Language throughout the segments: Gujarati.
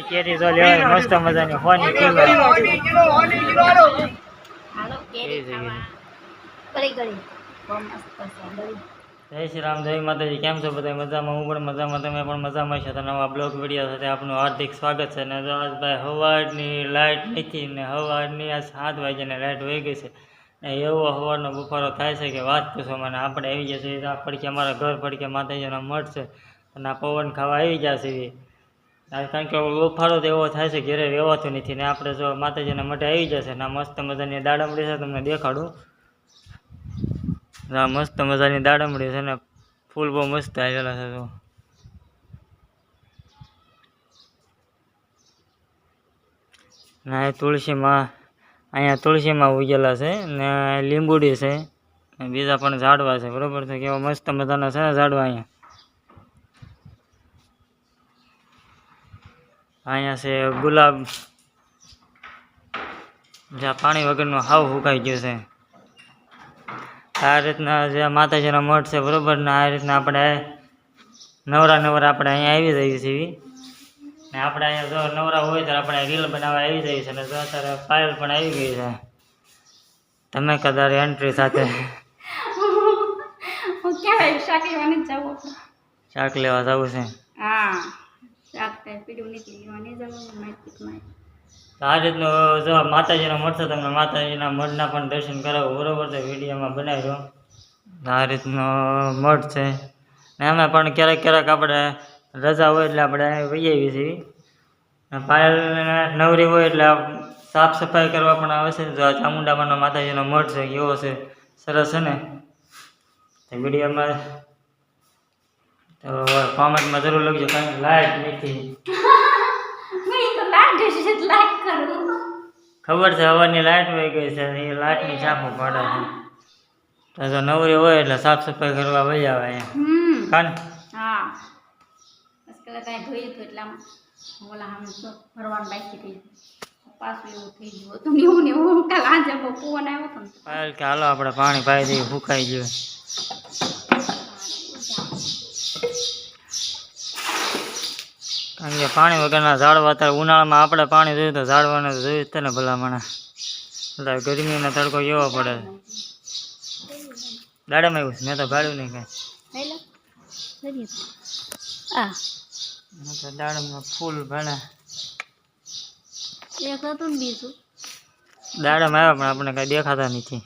કેરી તો લેવાય મસ્ત મજાની હોની કિલો. હાલો કેરી ખાવા ગળી ગળી બહુ મસ્ત છે ગળી. જય શ્રી રામ, જય માતાજી. કેમ છો બધા? મજામાં? હું પણ મજામાં, તમે પણ મજામાં છો. તો નવા બ્લોગ વિડીયો સાથે આપનું હાર્દિક સ્વાગત છે. ને જો આજ ભાઈ સવારની લાઇટ નથી ને સવારની આ 7 વાગ્યાની લાઇટ વહી ગઈ છે ને એવો સવારનો બફારો થાય છે કે વાત પૂછો મને. આપણે આવી ગયા છીએ આ પડખે, અમારા ઘર પડખે માતાજીનો મઠ છે અને આ પવન ખાવા આવી ગયા છે. કારણ કે બફારો તો એવો થાય છે ઘેરે રહેવાતું નથી ને આપણે જો માતાજીના મઠે આવી જશે ને મસ્ત મજાની દાડમડી છે, તમને દેખાડું. આ મસ્ત મજાની દાડમડી છે ને ફૂલ બહુ મસ્ત આવેલા છે. તો ના તુલસીમાં, અહીંયા તુલસીમાં ઉગેલા છે ને લીંબુડી છે ને બીજા પણ ઝાડવા છે, બરોબર છે. કેવા મસ્ત મજાના છે ને ઝાડવા. અહીંયા છે ગુલાબ, જ્યાં પાણી વગરનું હાવ સુકાઈ ગયું છે. આ રીતના જે માતાજીનો મઠ છે, બરોબર ને આ રીતના આપણે નવરા આપણે અહીંયા આવી જઈએ છીએ ને આપણે અહીંયા જો નવરા હોય તો આપણે રીલ બનાવવા આવી જઈએ છીએ. ને જો અત્યારે પાયલ પણ આવી ગઈ છે, તમે કદાચ એન્ટ્રી સાથે શાક લેવા જવું છે. આ રીતનું જો માતાજીનો મઠ છે, તમને માતાજીના મઠના પણ દર્શન કરાવો, બરોબર છે. વિડીયોમાં બનાવ્યો આ રીતનો મઠ છે ને અમે પણ ક્યારેક ક્યારેક આપણે રજા હોય એટલે આપણે વહી આવીએ છીએ. પાયલ નવરી હોય એટલે સાફ સફાઈ કરવા પણ આવે છે. જો આ ચામુંડામાનો માતાજીનો મઠ છે, કેવો છે, સરસ છે ને. વિડીયોમાં તો કોમેન્ટમાં જરૂર લખજો, કારણ કે લાઈટ નથી. ખબર છે હવાની લાઈટ વહી ગઈ છે, એ લાઈટની છાપો પડે છે. તો જો નવરી હોય એટલે સાફ સફાઈ કરવા વહી આવે અહીંયા. કાન હા આજકાલ કાંઈ ધોઈ તો એટલામાં ઓલા આમ તો ભરવાનું બાકી થઈ પાછું એવું થઈ ગયું હતું એવું ને એવું. કાલ આજે પવન આવ્યો હતો ને પાયલ કે હાલો આપણે પાણી પાઈ દઈએ, ફૂંકાઈ ગયું. કારણ કે પાણી વગરના ઝાડવા, અત્યારે ઉનાળામાં આપણે પાણી જોયું તો ઝાડવાને જોયું જ ને ભલામણ. એટલે ગરમીનો તડકો કેવો પડે. દાડામાં આવ્યું છે, મેં તો ગાળ્યું નહીં કાંઈ. તો દાડમમાં ફૂલ ભણા દાડમ આવ્યા પણ આપણે કઈ દેખાતા નથી.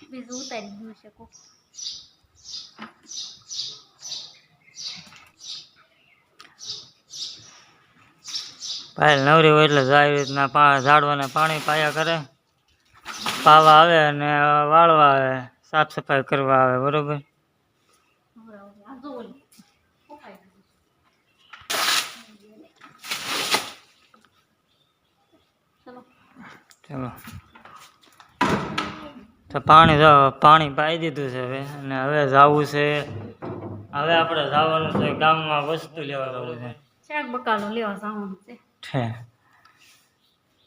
પાયલ નવરી હોય એટલે આવી રીતના ઝાડવાને પાણી પાયા કરે, પાવા આવે અને વાળવા આવે, સાફ સફાઈ કરવા આવે, બરોબર. ચલો તો પાણી પાઈ દીધું છે હવે, અને હવે જવું છે. હવે આપણે જવાનું છે ગામમાં, વસ્તુ લેવા જવું છે. શાક બકાલું લેવા જવાનું છે.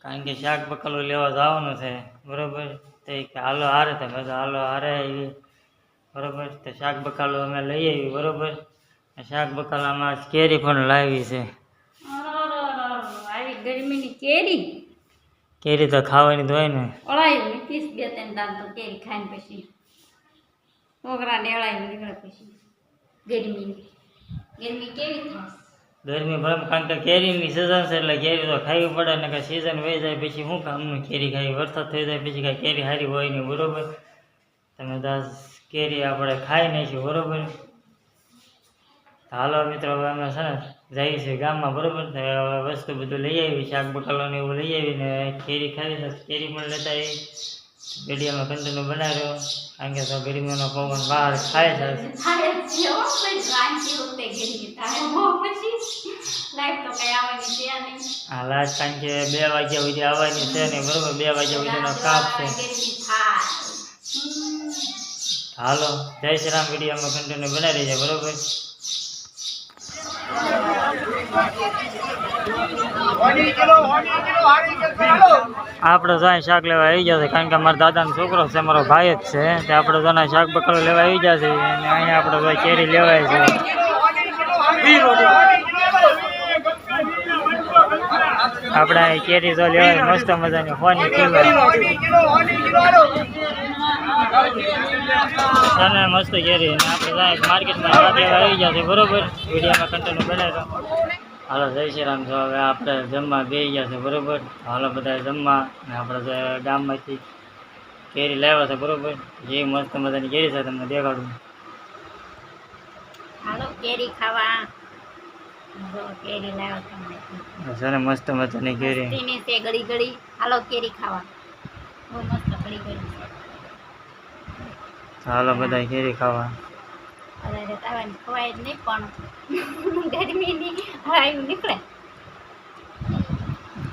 કારણ કે શાક બકાલું લેવા જવાનું છે, બરોબર. તો કે હાલો હારે, તમે હાલો હારે આવી, બરોબર. તો શાક બકાલું અમે લઈ આવી, બરોબર. શાક બકાલામાં કેરી પણ લાવી છે. આવી ગરમીની કેરી, કેરી તો ખાવાની જ હોય ને. ઓળાવી 2-3 દાન તો કેરી ખાઈને પછી છોકરાને એળાવી નીકળે પછી ગરમી કેવી થાય. ગરમી બરાબર, કારણ કે કેરીની સિઝન છે એટલે કેરી તો ખાવી પડે ને. કે સિઝન વહી જાય પછી શું કામનું કેરી ખાવી, વરસાદ થઈ જાય પછી કાંઈ કેરી સારી હોય નહીં, બરોબર. તમે 10 કેરી આપણે ખાઈ નાખીશું, બરોબર. હાલો મિત્રો, હવે અમે છે ને જઈએ છીએ ગામમાં, બરોબર. વસ્તુ બધું લઈ આવી, શાક બકાલોને એવું લઈ આવીને કેરી ખાવી છે. કેરી પણ લેતા આવી, વિડીયોમાં કન્ટિન્યુ બનાવ્યો. કારણ કે તો ગરમીનો પવન બહાર ખાય છે. હા લાઈટ, કારણ કે 2 વાગ્યા સુધી આવવાની છે ને, બરોબર. 2 વાગ્યા સુધીનો કાપ છે. હાલો જય શ્રી રામ, વિડીયોમાં કન્ટિન્યુ બનાવી દેજો, બરોબર. આપણે તો શાક લેવા આવી જશે, કારણ કે અમારા દાદાનો છોકરો છે, મારો ભાઈ જ છે. તે આપણે તો શાક બકાલો લેવા આવી જશે અને અહીંયા આપણે કેરી લેવાય છે. આપણે અહીં કેરી તો લેવાય મસ્ત મજાની ફોની કિલો અને મસ્ત કેરી અને આપણે જાય માર્કેટમાં શાક લેવા આવી ગયા છે બરોબર વિડીયોમાં કન્ટેન્ટ બનાવ્યો હાલો જય શ્રી રામ છો હવે આપણે જમવા બેસી ગયા છે બરોબર હાલો બધા જમવા અને આપણે જે ગામમાંથી કેરી લાવ્યા છે બરોબર જે મસ્ત મજાની કેરી છે તમને દેખાડું હાલો કેરી ખાવા જો કેરી લાવ્યા છે ને મસ્ત મજાની કેરી મસ્તીની છે ગળી ગળી હાલો કેરી ખાવા બહુ મસ્ત ગળી ગળી હાલો બધા કેરી ખાવા અરે તાવાની ખવાય જ નહીં પણ ગરમીની હળાયું નીકળે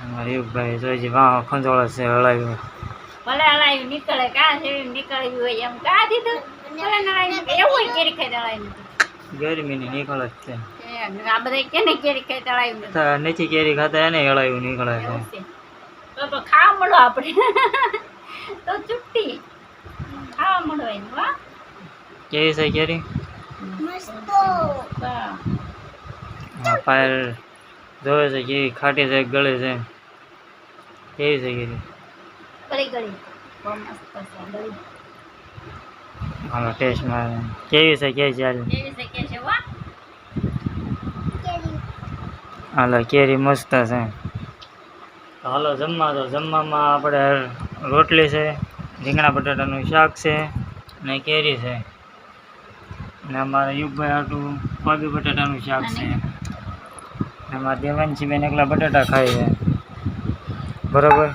અમારે યુગભાઈ જોઈજી વાહ ખંજોળે છે હળાવ્યું ભલે હળાયું નીકળે કાં છે નીકળ્યું હોય એમ કાં દીધું ભલે હળાયું એવું હોય કેરી ખાઈ હળાયું ગરમીની નીકળે જ છે આ બધા કેને કેરી ખાઈ હળાયું તો નીચી કેરી ખાતા એને હળાવ્યું નીકળે છે એવું છે તો ખાવા મળો આપણે તો ચૂપટી ખાવા મળો એનું વાહ કેવી છે કેરી વાહ. પાયલ જોવે છે કેવી ખાટી છે ગળે છે કેવી છે કેરી ગળી ગળી બહુ મસ્ત છે ગળી હાલો ટેસ્ટમાં કેવી છે કે ચાલે કેવી છે કે છે વાહ હાલો કેરી મસ્ત છે હાલો જમવા તો જમવામાં આપણે રોટલી છે રીંગણા બટાટાનું શાક છે ને કેરી છે ને અમારા યુગભાઈ આટલું કોબી બટાટાનું શાક છે ને અમારા દેવાંશી બેન એકલા બટાટા ખાય છે બરોબર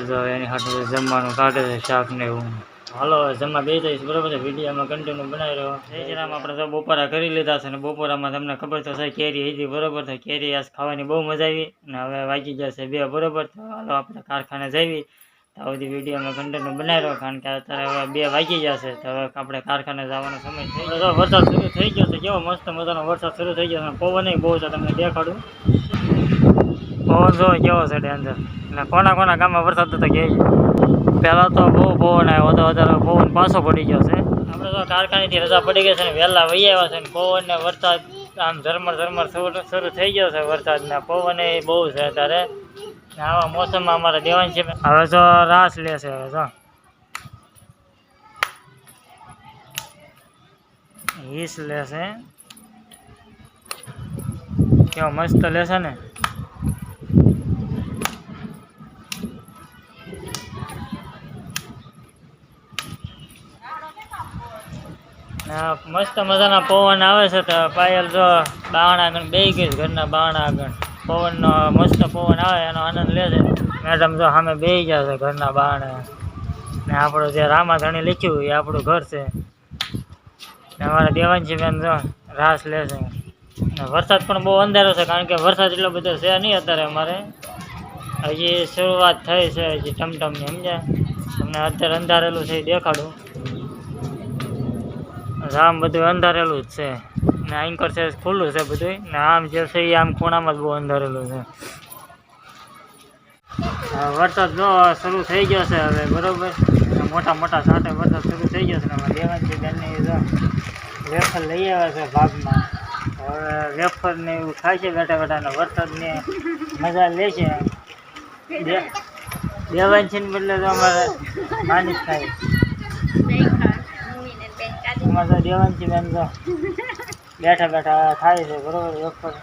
જો એની હાટું જમવાનું કાઢે છે શાક ને એવું હાલો જમવા બે જઈશ બરોબર છે વિડીયોમાં કન્ટિન્યુ બનાવી રહ્યો જય શ્રી રામ આપણે તો બપોરા કરી લીધા છે ને બપોરામાં તમને ખબર તો છે કેરી હતી બરોબર છે કેરી આજ ખાવાની બહુ મજા આવી અને હવે વાગી જશે 2 બરોબર તો હાલો આપણે કારખાને જઈએ તો બધી વિડીયોમાં કન્ટિન્યુ બનાવી રહ્યો કારણ કે અત્યારે હવે 2 વાગી જશે તો હવે આપણે કારખાને જવાનો સમય થઈ ગયો વરસાદ શરૂ થઈ ગયો છે કેવો મસ્ત મજાનો વરસાદ શરૂ થઈ ગયો છે પવન બહુ છે તમને દેખાડું પવન જો કેવો છે ડેન્જર ને કોના ગામમાં વરસાદ તો કે પહેલાં તો બહુ પવન આવ્યો હતો અત્યારે પવન પાછો પડી ગયો છે આપણે તો કારખાનેથી રજા પડી ગઈ છે ને વહેલા વહી આવ્યા છે ને પવન ને વરસાદ આમ ઝરમર શરૂ થઈ ગયો છે વરસાદ ને પવન એ બહુ છે અત્યારે ને આવા મોસમમાં અમારે દેવાની છે હવે જો રાસ લેશે હવે જો હીસ લેશે કેવો મસ્ત લેશે ને મસ્ત મજાના પવન આવે છે તો પાયલ જો બાવણા આગળ બેસી ગઈ ઘરના બાવણા આગળ પવનનો મસ્ત પવન આવે એનો આનંદ લે છે મેડમ જો સામે બેસી ગયા છે ઘરના બાવણા ને આપણું જે રામાધણી લખ્યું એ આપણું ઘર છે ને અમારા દેવાંશી બેન જો રાસ લે છે ને વરસાદ પણ બહુ અંધારો છે કારણ કે વરસાદ એટલો બધો છે નહીં અત્યારે અમારે હજી શરૂઆત થઈ છે હજી ટમટમની સમજ્યા તમને અત્યારે અંધારેલું છે એ દેખાડું આમ બધું અંધારેલું જ છે ને એન્કર છે ખુલ્લું છે બધું ને આમ જે છે એ આમ ખૂણામાં જ બહુ અંધારેલું છે વરસાદ જો શરૂ થઈ ગયો છે હવે બરોબર મોટા મોટા સાંટે વરસાદ શરૂ થઈ ગયો છે ને અમારે દેવાંશી બેનની જો વેફર લઈ આવ્યા છે ભાગમાં હવે વેફર ને એવું થાય છે બેઠા બેઠા ને વરસાદની મજા લે છે દેવાંશી ને બદલે તો અમારે માની જ થાય એમાં તો દેવાંશી બેન તો બેઠા બેઠા થાય છે બરોબર વેફર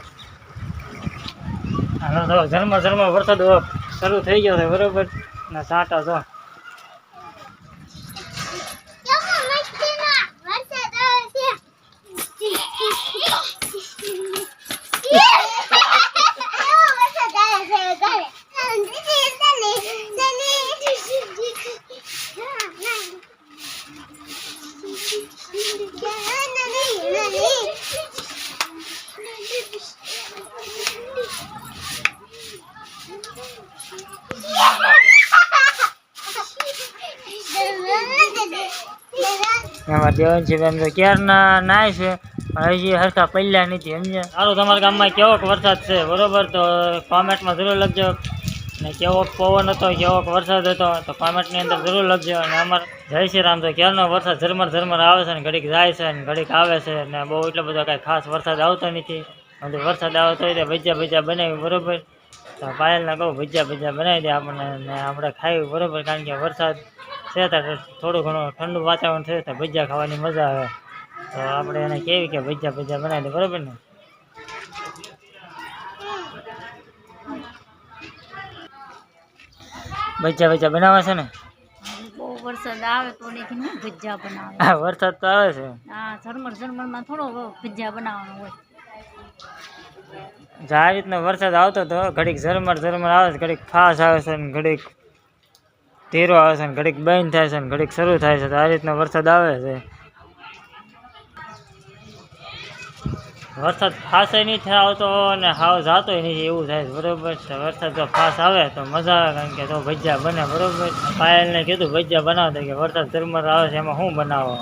હાલો તો ઝરમર વરસાદ શરૂ થઈ ગયો છે બરોબર ને સાંટા જો એમાં દેવાંશી બેન તો ક્યારના નાય છે હજી હરખા પલ્યા નથી સમજ્યા સારું તમારા ગામમાં કેવોક વરસાદ છે બરોબર તો કોમેન્ટમાં જરૂર લખજો ને કેવોક પવન હતો કેવોક વરસાદ હતો તો કોમેન્ટની અંદર જરૂર લખજો અને અમારે જય શ્રી રામ તો ક્યારનો વરસાદ ઝરમર આવે છે ને ઘડીક જાય છે ને ઘડીક આવે છે ને બહુ એટલો બધો કાંઈ ખાસ વરસાદ આવતો નથી અને વરસાદ આવે તો ભજીયા ભજીયા બનાવી બરોબર. તો પાયલને કહું ભજીયા બનાવી દે આપણને ને આપણે ખાવી બરોબર, કારણ કે વરસાદ છે તો થોડું ઘણું ઠંડુ વાતાવરણ થયું તો ભજીયા ખાવાની મજા આવે. તો આપણે એને કહેવી કે ભજીયા બનાવી દે બરોબર ને. ભજીયા બનાવે છે ને. બહુ વરસાદ આવે તો ભજીયા બનાવે. હા વરસાદ તો આવે છે. હા ઝરમરમાં થોડો ભજીયા બનાવવાનો હોય. આ રીતનો વરસાદ આવતો હતો, ઘડીક ઝરમર આવે છે, ઘડીક ફાસ આવે છે ને ઘડીક ધીરો આવે છે ને ઘડીક બંધ થાય છે ને ઘડીક શરૂ થાય છે. તો આ રીતનો વરસાદ આવે છે. વરસાદ ફાસે નહીં આવતો અને હાવ જાતોય નહીં એવું થાય બરોબર છે. વરસાદ જો ફાસ આવે તો મજા આવે, કારણ કે તો ભજીયા બને બરોબર. પાયલને કીધું ભજીયા બનાવતા કે વરસાદ ઝરમર આવે છે એમાં શું બનાવો,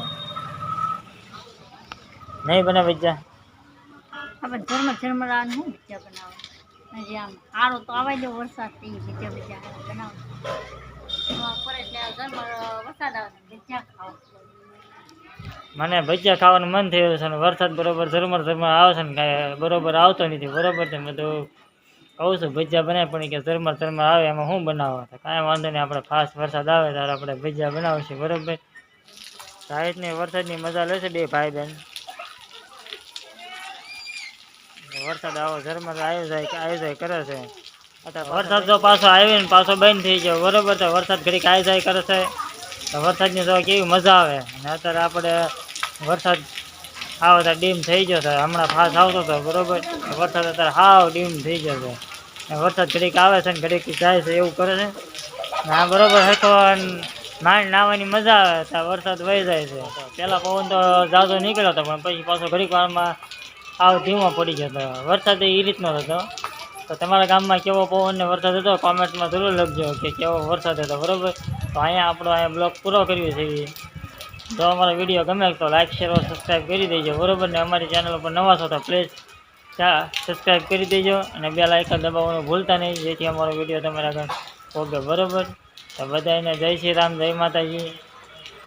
નહીં બને ભજીયા. આપણે ઝરમર આવે શું ભજીયા બનાવો, હજી આમ સારો તો આવા દો વરસાદ થઈ ભજીયા બનાવો પર એટલે ઝરમર વરસાદ આવે ભજીયા ખાવા. મને ભજીયા ખાવાનું મન થયું છે ને વરસાદ બરોબર ઝરમર આવે છે ને કાંઈ બરોબર આવતો નથી બરોબર છે. મેં તો કહું છું ભજીયા બનાવે, પણ કે ઝરમર આવે એમાં શું બનાવો. તો કાંઈ વાંધો નહીં, આપણે ફાસ્ટ વરસાદ આવે ત્યારે આપણે ભજીયા બનાવશું બરોબર. આ રીતની વરસાદની મજા લેશે બે ભાઈ બહેન. વરસાદ આવો ઝરમર આવી જાય કરે છે. વરસાદ જો પાછો આવ્યો ને પાછો બંધ થઈ ગયો બરોબર. તો વરસાદ ઘડીક આવી જાય કરે છે તો વરસાદની તો કેવી મજા આવે. અને અત્યારે આપણે વરસાદ આવો ત્યારે ડીમ થઈ ગયો છે. હમણાં ફાસ્ટ આવતો હતો બરોબર, વરસાદ અત્યારે હાવ ડીમ થઈ ગયો છે. અને વરસાદ ઘડીક આવે છે ને ઘડીક જાય છે એવું કરે છે. આ બરોબર હતો માંડ નાહવાની મજા આવે ત્યાં વરસાદ વહી જાય છે. પહેલાં પવન તો ઝાઝો નીકળ્યો હતો, પણ પછી પાછો ઘડીક વારમાં આવ ધીમો પડી ગયો હતો. વરસાદ એ રીતનો હતો. તો તમારા ગામમાં કેવો પવન ને વરસાદ હતો કોમેન્ટમાં જરૂર લખજો કે કેવો વરસાદ હતો બરોબર. તો અહીંયા બ્લોગ પૂરો કર્યો છે. જો અમારો વિડીયો ગમે તો લાઈક શેર સબસ્ક્રાઈબ કરી દેજો બરોબર. ને અમારી ચેનલ ઉપર નવા છો તો પ્લીઝ સબસ્ક્રાઈબ કરી દેજો અને બેલ આઇકન દબાવવાનું ભૂલતા નહીં, જેથી અમારો વિડીયો તમારા આગળ પહોંચે બરોબર. તો બધાને જય શ્રી રામ, જય માતાજી.